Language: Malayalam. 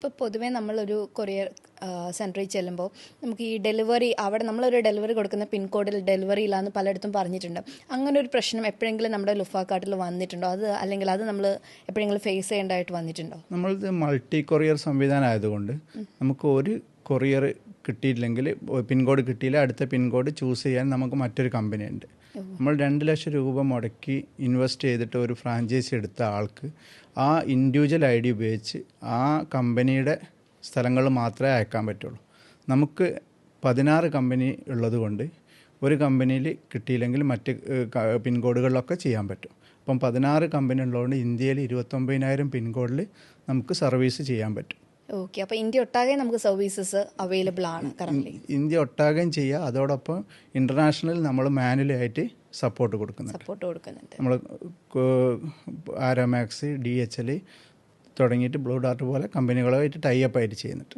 ഇപ്പോൾ പൊതുവേ നമ്മളൊരു കൊറിയർ സെൻറ്ററിൽ ചെല്ലുമ്പോൾ നമുക്ക് ഈ ഡെലിവറി അവിടെ നമ്മളൊരു ഡെലിവറി കൊടുക്കുന്ന പിൻകോഡിൽ ഡെലിവറി ഇല്ലാന്ന് പലയിടത്തും പറഞ്ഞിട്ടുണ്ട്. അങ്ങനെ ഒരു പ്രശ്നം എപ്പോഴെങ്കിലും നമ്മുടെ ലുഫാക്കാർട്ടിൽ വന്നിട്ടുണ്ടോ? അത് അല്ലെങ്കിൽ അത് നമ്മൾ എപ്പോഴെങ്കിലും ഫേസ് ചെയ്യേണ്ടതായിട്ട് വന്നിട്ടുണ്ടോ? നമ്മളിത് മൾട്ടി കൊറിയർ സംവിധാനം ആയതുകൊണ്ട് നമുക്ക് ഒരു കൊറിയർ കിട്ടിയില്ലെങ്കിൽ പിൻകോഡ് കിട്ടിയില്ല, അടുത്ത പിൻകോഡ് ചൂസ് ചെയ്യാൻ നമുക്ക് മറ്റൊരു കമ്പനി ഉണ്ട്. നമ്മൾ 2 ലക്ഷം രൂപ മുടക്കി ഇൻവെസ്റ്റ് ചെയ്തിട്ട് ഒരു ഫ്രാഞ്ചൈസി എടുത്ത ആൾക്ക് ആ ഇൻഡിവിജ്വൽ ID ഉപയോഗിച്ച് ആ കമ്പനിയുടെ സ്ഥലങ്ങളിൽ മാത്രമേ അയക്കാൻ പറ്റുള്ളൂ. നമുക്ക് 16 കമ്പനി ഉള്ളത് കൊണ്ട് ഒരു കമ്പനിയിൽ കിട്ടിയില്ലെങ്കിൽ മറ്റ് പിൻകോഡുകളിലൊക്കെ ചെയ്യാൻ പറ്റും. അപ്പം 16 കമ്പനി ഉള്ളതുകൊണ്ട് ഇന്ത്യയിൽ 29,000 പിൻകോഡിൽ നമുക്ക് സർവീസ് ചെയ്യാൻ പറ്റും. ഓക്കെ, അപ്പോൾ ഇന്ത്യ ഒട്ടാകെ നമുക്ക് സർവീസസ് അവൈലബിൾ ആണ് കറന്റ്? ഇന്ത്യ ഒട്ടാകെയും ചെയ്യുക, അതോടൊപ്പം ഇൻ്റർനാഷണൽ നമ്മൾ മാനുവലായിട്ട് സപ്പോർട്ട് കൊടുക്കുന്നുണ്ട്. നമ്മൾ ആരോമാക്സ്, DHL തുടങ്ങിയിട്ട് ബ്ലൂ ഡാർട്ട് പോലെ കമ്പനികളുമായിട്ട് ടൈ അപ്പ് ആയിട്ട് ചെയ്യുന്നുണ്ട്.